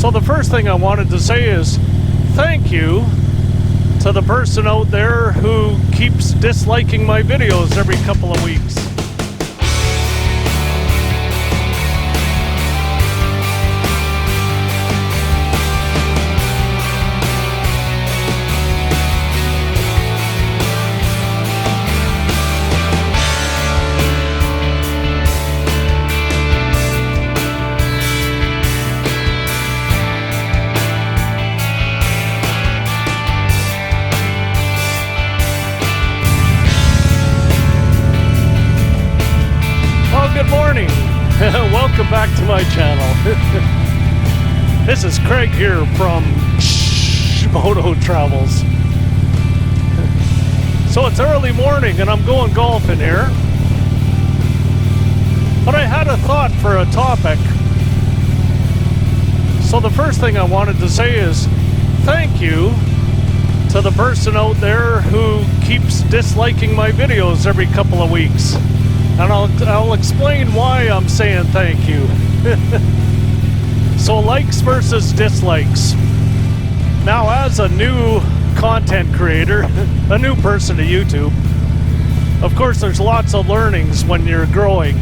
So the first thing I wanted to say is thank you to the person out there who keeps disliking my videos every couple of weeks. Good morning. Welcome back to my channel. This is Craig here from SHHH Moto Travels. So it's early morning and I'm going golfing here. But I had a thought for a topic. So the first thing I wanted to say is thank you to the person out there who keeps disliking my videos every couple of weeks. And I'll explain why I'm saying thank you. So likes versus dislikes. Now, as a new content creator, a new person to YouTube, of course there's lots of learnings when you're growing.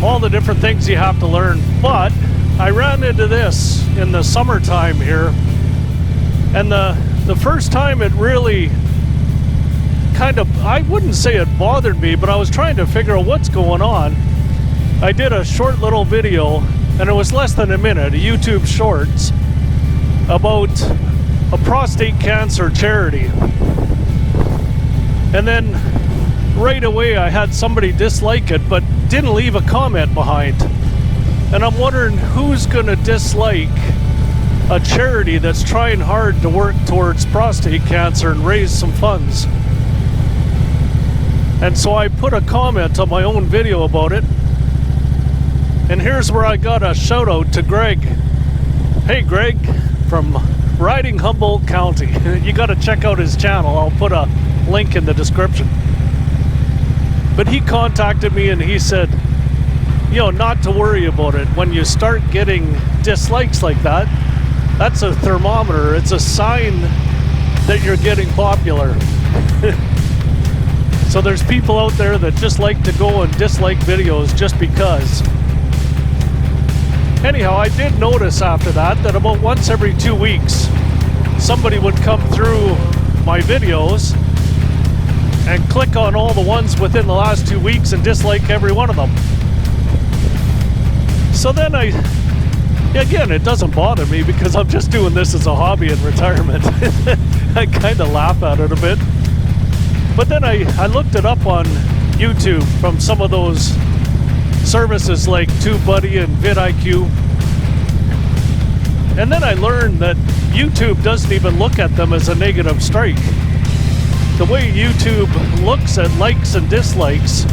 All the different things you have to learn. But I ran into this in the summertime here. And the first time it really kind of, I wouldn't say it bothered me, but I was trying to figure out what's going on. I did a short little video, and it was less than a minute, a YouTube Shorts, about a prostate cancer charity. And then right away I had somebody dislike it, but didn't leave a comment behind. And I'm wondering who's gonna dislike a charity that's trying hard to work towards prostate cancer and raise some funds. And so I put a comment on my own video about it. And here's where I got a shout out to Greg. Hey Greg, from Riding Humboldt County. You gotta check out his channel. I'll put a link in the description. But he contacted me and he said, you know, not to worry about it. When you start getting dislikes like that, that's a thermometer. It's a sign that you're getting popular. So there's people out there that just like to go and dislike videos just because. Anyhow, I did notice after that about once every 2 weeks, somebody would come through my videos and click on all the ones within the last 2 weeks and dislike every one of them. So then again, it doesn't bother me because I'm just doing this as a hobby in retirement. I kind of laugh at it a bit. But then I looked it up on YouTube from some of those services like TubeBuddy and VidIQ. And then I learned that YouTube doesn't even look at them as a negative strike. The way YouTube looks at likes and dislikes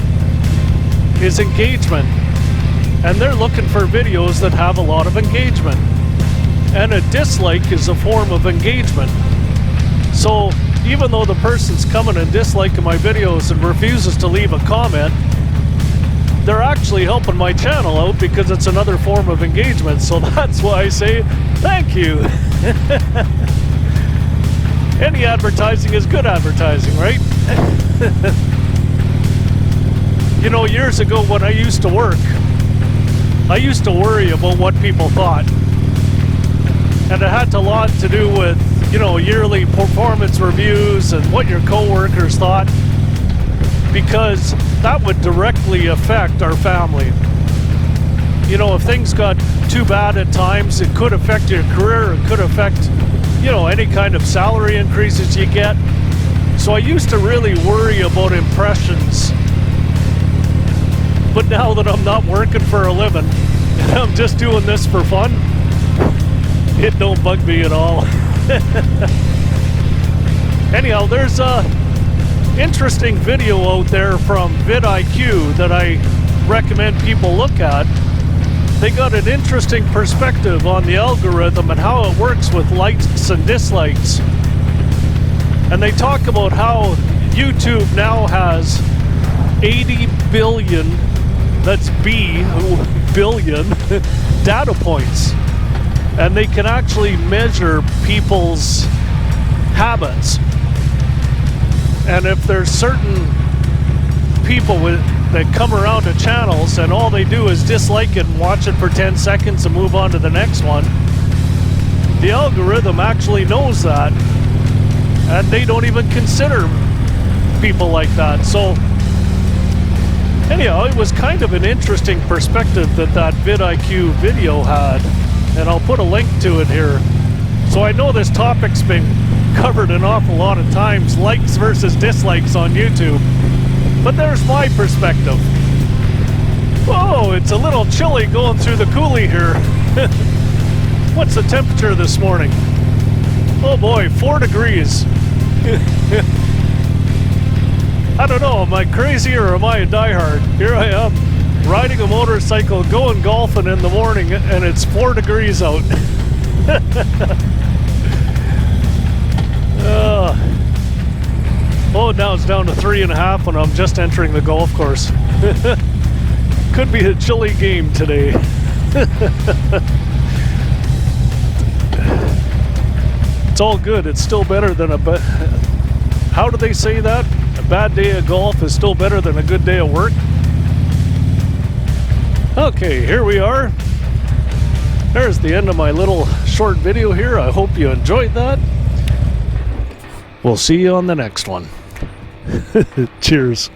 is engagement. And they're looking for videos that have a lot of engagement. And a dislike is a form of engagement. So even though the person's coming and disliking my videos and refuses to leave a comment, they're actually helping my channel out because it's another form of engagement. So that's why I say thank you. Any advertising is good advertising, right? You know, years ago when I used to work, I used to worry about what people thought. And it had a lot to do with, you know, yearly performance reviews and what your coworkers thought, because that would directly affect our family. You know, if things got too bad at times, it could affect your career, it could affect, you know, any kind of salary increases you get. So I used to really worry about impressions. But now that I'm not working for a living, and I'm just doing this for fun, it don't bug me at all. Anyhow, there's a interesting video out there from VidIQ that I recommend people look at. They got an interesting perspective on the algorithm and how it works with likes and dislikes. And they talk about how YouTube now has 80 billion, that's billion, data points. and they can actually measure people's habits. And if there's certain people that come around to channels and all they do is dislike it and watch it for 10 seconds and move on to the next one, the algorithm actually knows that, and they don't even consider people like that. So anyhow, it was kind of an interesting perspective that VidIQ video had, and I'll put a link to it here. So I know this topic's been covered an awful lot of times, likes versus dislikes on YouTube, but there's my perspective. Whoa, it's a little chilly going through the coulee here. What's the temperature this morning? Oh boy, 4 degrees. I don't know, am I crazy or am I a diehard? Here I am, riding a motorcycle, going golfing in the morning, and it's 4 degrees out. Oh, now it's down to 3.5 when I'm just entering the golf course. Could be a chilly game today. It's all good. It's still better than how do they say that? A bad day of golf is still better than a good day of work? Okay, here we are. There's the end of my little short video here. I hope you enjoyed that. We'll see you on the next one. Cheers.